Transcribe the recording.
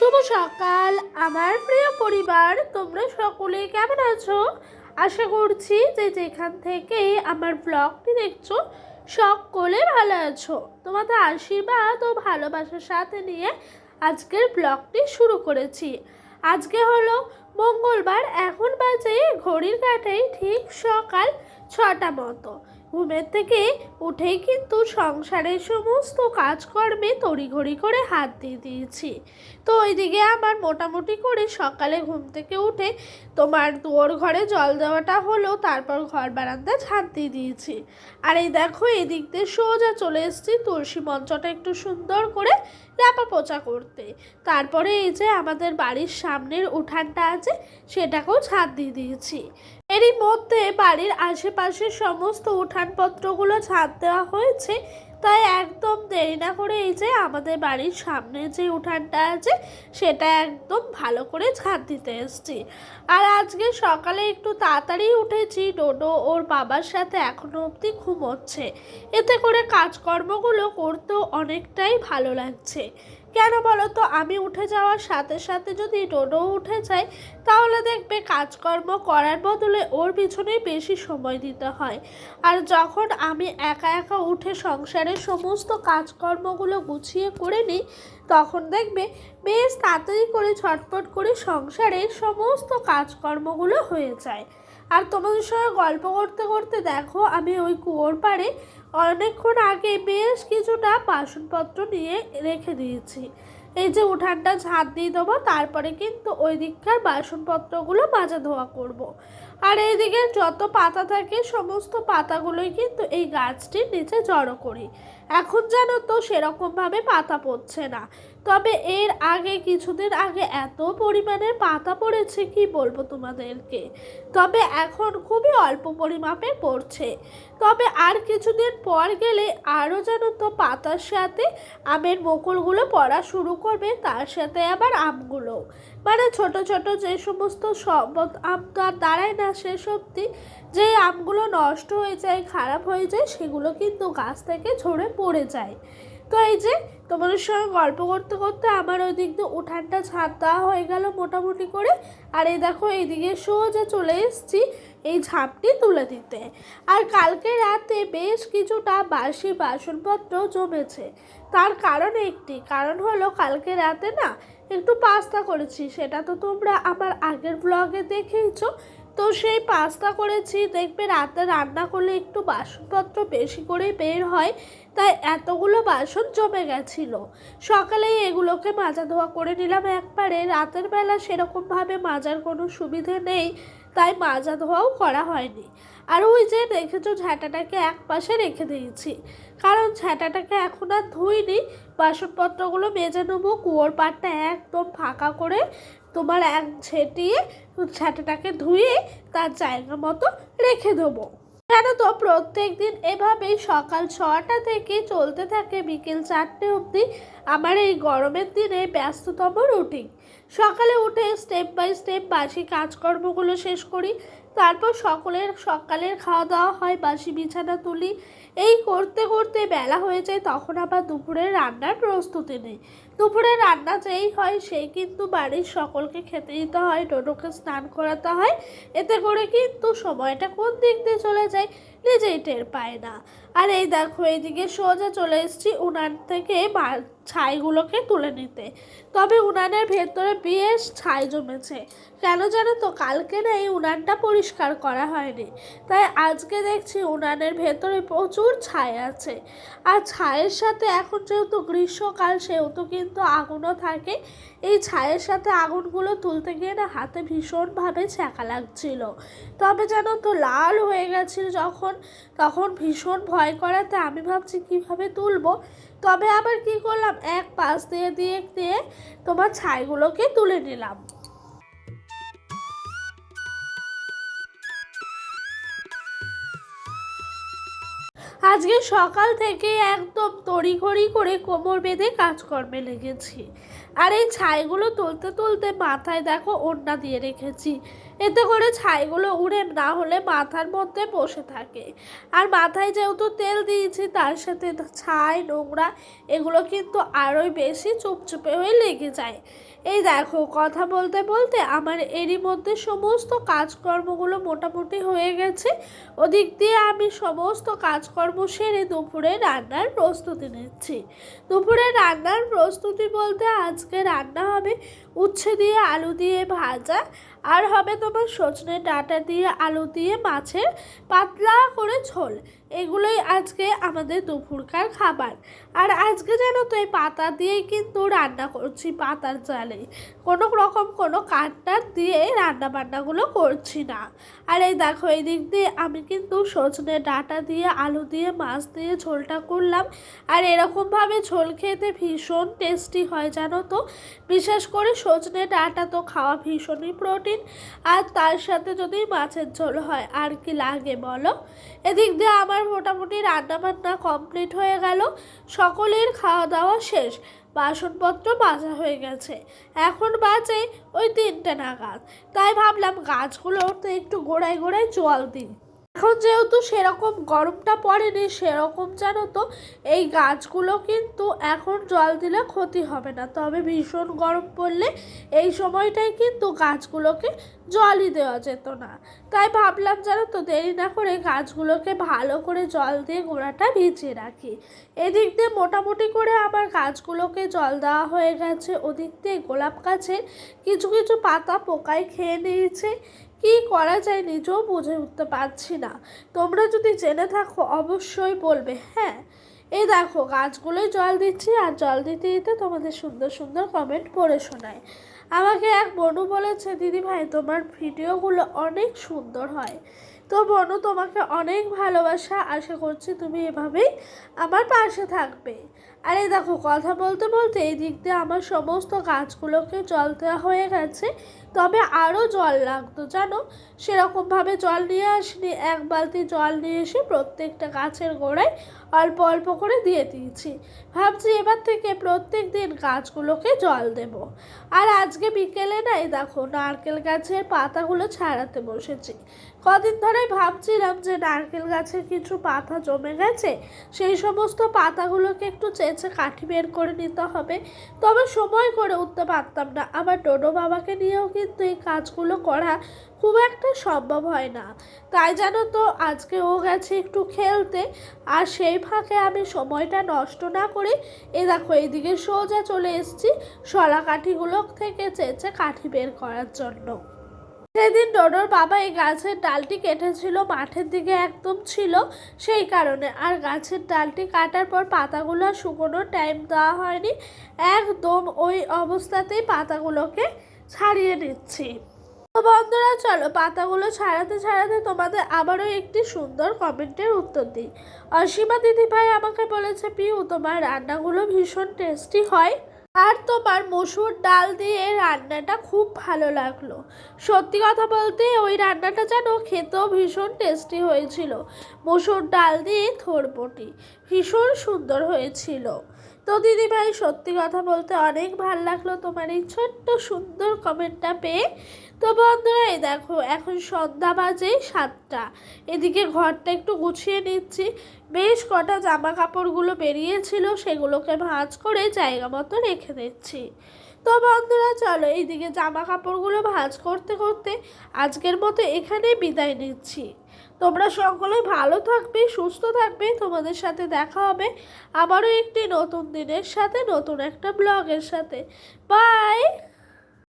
শুভ সকাল আমার প্রিয় পরিবার, তোমরা সকলে কেমন আছো? আশা করছি যে যেখান থেকে আমার ব্লগটি দেখছো সকলে ভালো আছো। তোমাদের আশীর্বাদ ও ভালোবাসার সাথে নিয়ে আজকের ব্লগটি শুরু করেছি। আজকে হলো মঙ্গলবার, এখন বাজে ঘড়ির কাঁটায় ঠিক সকাল 6টা মতো। ঘুমের থেকে উঠেই কিন্তু সংসারের সমস্ত কাজকর্মে তড়িঘড়ি করে হাত দিয়ে দিয়েছি। তো ওইদিকে আমার মোটামুটি করে সকালে ঘুম থেকে উঠে তোমার দুয়ার ঘরে জল দেওয়াটা হলো, তারপর ঘর বারান্দা ঝাঁট দিয়ে দিয়েছি। আর এই দেখো এদিক দিয়ে সোজা চলে এসেছি তুলসী মঞ্চটা একটু সুন্দর করে ল্যাপা পোছা করতে। তারপরে এই যে আমাদের বাড়ির সামনের উঠানটা আছে সেটাকেও ঝাঁট দিয়ে দিয়েছি। এরই মধ্যে বাড়ির আশেপাশে সমস্ত উঠানপত্রগুলো ঝাঁট দেওয়া হয়েছে, তাই একদম দেরি না করে এই যে আমাদের বাড়ির সামনে যে উঠানটা আছে সেটা একদম ভালো করে ঝাঁট দিতে এসেছি। আর আজকে সকালে একটু তাড়াতাড়ি উঠেছি, ডোডো ওর বাবার সাথে এখনো অবধি ঘুমোচ্ছে। এতে করে কাজকর্মগুলো করতেও অনেকটাই ভালো লাগছে। কেন বলো তো, আমি উঠে যাওয়ার সাথে সাথে যদি ডোডো উঠে যায় তাহলে দেখবে কাজকর্ম করার বদলে ওর পিছনেই বেশি সময় দিতে হয়। আর যখন আমি একা একা উঠে সংসারের সমস্ত কাজকর্মগুলো গুছিয়ে করে নিই তখন দেখবে বেশ তাড়াতাড়ি করে ঝটপট করে সংসারের সমস্ত কাজকর্মগুলো হয়ে যায়। আর তোমাদের সঙ্গে গল্প করতে করতে দেখো আমি ওই কুয়োর পাড়ে অনেকক্ষণ আগে বেশ কিছুটা বাসনপত্র নিয়ে রেখে দিয়েছি। এই যে উঠানটা ঝাঁট দিয়ে দেবো, তারপরে কিন্তু ওই দিককার বাসনপত্রগুলো মাজা ধোয়া করব। আর এইদিকে যত পাতা থাকে সমস্ত পাতাগুলোই কিন্তু এই গাছটির নিচে জড়ো করি। এখন জানো তো সেরকমভাবে পাতা পড়ছে না, তবে এর আগে কিছুদিন আগে এত পরিমাণের পাতা পড়েছে কি বলবো তোমাদেরকে। তবে এখন খুবই অল্প পরিমাপে পড়ছে। তবে আর কিছুদিন পর গেলে আরও জানো তো পাতার সাথে আমের মুকুলগুলো পড়া শুরু করবে, তার সাথে আবার আমগুলো, মানে ছোট ছোট যে সমস্ত আম তো আর দাঁড়ায় না শেষ অবধি, যে আমগুলো নষ্ট হয়ে যায় খারাপ হয়ে যায় সেগুলো কিন্তু গাছ থেকে ঝরে পড়ে যায়। তো এই যে তোমাদের সঙ্গে গল্প করতে করতে আমার ওই দিক দিয়ে উঠানটা ঝাঁট দেওয়া হয়ে গেল মোটামুটি করে। আর এই দেখো এইদিকে সোজা চলে এসেছি এই ঝাঁপটি তুলে দিতে। আর কালকে রাতে বেশ কিছুটা বাসি বাসনপত্র জমেছে, তার কারণ একটি কারণ হলো কালকে রাতে না একটু পাস্তা করেছি, সেটা তো তোমরা আমার আগের ব্লগে দেখেইছো। তো সেই পাস্তা করেছি, দেখবে রাতে রান্না করলে একটু বাসনপত্র বেশি করে বের হয়, তাই এতগুলো বাসন জমে গেছিলো। সকালেই এগুলোকে মাজা ধোয়া করে নিলাম একবারে, রাতের বেলা সেরকমভাবে মাজার কোনো সুবিধে নেই, তাই মাজা ধোয়াও করা হয়নি। আর ওই যে দেখেছো ঝাঁটাটাকে এক পাশে রেখে দিয়েছি, কারণ ঝাঁটাটাকে এখন আর ধুইনি, বাসনপত্রগুলো মেজে নেবো। কুয়োর পাড়টা একদম ফাঁকা করে তোমার এক ঝেঁটিয়ে ঝাঁটাটাকে ধুয়ে তার জায়গা মতো রেখে দেবো। জানো তো প্রত্যেক দিন এভাবেই সকাল 6টা থেকে চলতে থাকে বিকেল 4টে অবধি আমার এই গরমের দিনে ব্যস্ততম রুটিন। সকালে উঠে স্টেপ বাই স্টেপ বাসি কাজকর্মগুলো শেষ করি, তারপর সকালের খাওয়া দাওয়া হয়, বাসি বিছানা তুলি, এই করতে করতে বেলা হয়ে যায়। তখন আবার দুপুরের রান্নার প্রস্তুতি নেই। দুপুরে রান্না যেই হয় সেই কিন্তু বাড়ির সকলকে খেতে দিতে হয়, ডোডোকে স্নান করাতে হয়। এতে করে কিন্তু সময়টা কোন দিক দিয়ে চলে যায় নিজেই টের পায় না। আর এই দেখো এইদিকে সোজা চলে এসেছি উনান থেকে ছাইগুলোকে তুলে নিতে। তবে উনানের ভেতরে বেশ ছাই জমেছে, কেন জানো তো কালকে না এই উনানটা পরিষ্কার করা হয়নি, তাই আজকে দেখছি উনানের ভেতরে প্রচুর ছাই আছে। আর ছাইয়ের সাথে এখন যেহেতু গ্রীষ্মকাল সেহেতু কিন্তু আগুনও থাকে, এই ছাইয়ের সাথে আগুনগুলো তুলতে গিয়ে না হাতে ভীষণভাবে ছ্যাঁকা লাগছিল। তবে জানো তো লাল হয়ে গেছিল তখন ভীষণ ভয় করাতে আমি ভাবছি কিভাবে তুলবো। তবে আবার কি করলাম, এক পাশ দিয়ে দিয়ে দিয়ে তোমার ছাইগুলোকে তুলে নিলাম। আজকে সকাল থেকে একদম তড়িঘড়ি করে কোমর বেঁধে কাজকর্মে লেগেছি। আর এই ছাইগুলো তুলতে তুলতে মাথায় দেখো ওড়না দিয়ে রেখেছি। এতে করে ছাইগুলো উড়ে না হলে মাথার মধ্যে বসে থাকে। আর মাথায় যেহেতু তেল দিয়েছি তার সাথে ছাই নোংরা এগুলো কিন্তু আরোই বেশি চুপচুপে হয়ে লেগে যায়। এই দেখো কথা বলতে বলতে আমার এরই মধ্যে সমস্ত কাজকর্মগুলো মোটামুটি হয়ে গেছে। ওদিক দিয়ে আমি সমস্ত কাজকর্ম সেরে দুপুরে রান্নার প্রস্তুতি নিচ্ছি। দুপুরে রান্নার প্রস্তুতি বলতে আজকে রান্না হবে উচ্ছে দিয়ে আলু দিয়ে ভাজা, আর হবে তোমার সজনে ডাঁটা দিয়ে আলু দিয়ে মাছের পাতলা করে ঝোল। এগুলোই আজকে আমাদের দুপুরকার খাবার। আর আজকে জানো তো এই পাতা দিয়েই কিন্তু রান্না করছি, পাতার জালে, কোনো রকম কোনো কাঠটার দিয়ে রান্না বান্নাগুলো করছি না। আর এই দেখো এই দিক দিয়ে আমি কিন্তু সজনে ডাঁটা দিয়ে আলু দিয়ে মাছ দিয়ে ঝোলটা করলাম। আর এরকমভাবে ঝোল খেতে ভীষণ টেস্টি হয় জানো তো। বিশেষ করে সজনে ডাঁটা তো খাওয়া ভীষণই প্রোটিন, আর তার সাথে যদি মাছের ঝোল হয় আর কি লাগে বলো। এদিক দিয়ে আমার মোটামুটি রান্নাবান্না কমপ্লিট হয়ে গেল, সকলের খাওয়া দাওয়া শেষ, বাসনপত্র মাজা হয়ে গেছে। এখন বাজে ওই 3টে নাগাদ। তাই ভাবলাম গাছগুলোতে একটু গোড়ায় গোড়ায় জল দিই। এখন যেহেতু সেরকম গরমটা পড়েনি সেরকম জানো তো এই গাছগুলো কিন্তু এখন জল দিলে ক্ষতি হবে না, তবে ভীষণ গরম পড়লে এই সময়টাই কিন্তু গাছগুলোকে জলই দেওয়া যেত না। তাই ভাবলাম জানো তো দেরি না করে গাছগুলোকে ভালো করে জল দিয়ে গোড়াটা ভিজিয়ে রাখি। এদিক দিয়ে মোটামুটি করে আমার গাছগুলোকে জল দেওয়া হয়ে গেছে। ওদিক দিয়ে গোলাপ গাছের কিছু কিছু পাতা পোকায় খেয়ে নিয়েছে। কি করা যায় নিজেও বুঝে উঠতে পারছি না। তোমরা যদি জেনে থাকো অবশ্যই বলবে। হ্যাঁ, এই দেখো গাছগুলোই জল দিচ্ছি, আর জল দিতে দিতে তোমাদের সুন্দর সুন্দর কমেন্ট পড়ে শোনায়। আমাকে এক বনু বলেছে, দিদি ভাই তোমার ভিডিওগুলো অনেক সুন্দর হয়। তো বনু তোমাকে অনেক ভালোবাসা, আশা করছি তুমি এভাবেই আমার পাশে থাকবে। আর এই দেখো কথা বলতে বলতে এই দিক দিয়ে আমার সমস্ত গাছগুলোকে জল দেওয়া হয়ে গেছে, তবে আরও জল লাগতো জানো। সেরকমভাবে জল নিয়ে আসিনি, 1 বালতি জল নিয়ে এসে প্রত্যেকটা গাছের গোড়ায় অল্প অল্প করে দিয়ে দিয়েছি। ভাবছি এবার থেকে প্রত্যেক দিন গাছগুলোকে জল দেব। আর আজকে বিকেলে নাই দেখো নারকেল গাছের পাতাগুলো ছাড়াতে বসেছি। কদিন ধরেই ভাবছিলাম যে নারকেল গাছের কিছু পাতা জমে গেছে, সেই সমস্ত পাতাগুলোকে একটু চেঁচে কাঠি বের করে নিতে হবে, তবে সময় করে উঠতে পারতাম না। আবার ডোডো বাবাকে নিয়েও কিন্তু এই কাজগুলো করা খুব একটা সম্ভব হয় না। তাই জানো তো আজকে ও গেছে একটু খেলতে, আর সেই ফাঁকে আমি সময়টা নষ্ট না করে এ দেখো এইদিকে সোজা চলে এসেছি শলা কাঠিগুলো থেকে চেঁচে কাঠি বের করার জন্য। সেদিন ডোডোর বাবা এই গাছের ডালটি কেটেছিল, মাঠের দিকে একদম ছিল সেই কারণে। আর গাছের ডালটি কাটার পর পাতাগুলো শুকোনোর টাইম দেওয়া হয়নি, একদম ওই অবস্থাতেই পাতাগুলোকে ছাড়িয়ে নিচ্ছি। তো বন্ধুরা চলো পাতাগুলো ছাড়াতে ছাড়াতে তোমাদের আবারও একটি সুন্দর কমেন্টের উত্তর দিই। অসীমা দিদিভাই আমাকে বলেছে, পিউ তোমার রান্নাগুলো ভীষণ টেস্টি হয়, আর তোমার মসুর ডাল দিয়ে রান্নাটা খুব ভালো লাগলো। সত্যি কথা বলতে ওই রান্নাটা যেন খেতেও ভীষণ টেস্টি হয়েছিল। মসুর ডাল দিয়ে থোরবটি ভীষণ সুন্দর হয়েছিল। তো দিদিভাই সত্যি কথা বলতে অনেক ভালো লাগলো তোমার এই ছোট্ট সুন্দর কমেন্টটা পেয়ে। তো বন্ধুরা এই দেখো এখন সন্ধ্যা বাজে 7টা, এদিকে ঘরটা একটু গুছিয়ে নিচ্ছি। বেশ কটা জামা কাপড়গুলো বেরিয়েছিল সেগুলোকে ভাঁজ করে জায়গা মতো রেখে দিচ্ছি। তো বন্ধুরা চলো এইদিকে জামা কাপড়গুলো ভাঁজ করতে করতে আজকের মতো এখানে বিদায় নিচ্ছি। তোমরা সকলে ভালো থাকবে, সুস্থ থাকবে। তোমাদের সাথে দেখা হবে আবারও একটি নতুন দিনের সাথে, নতুন একটা ব্লগের সাথে। বাই।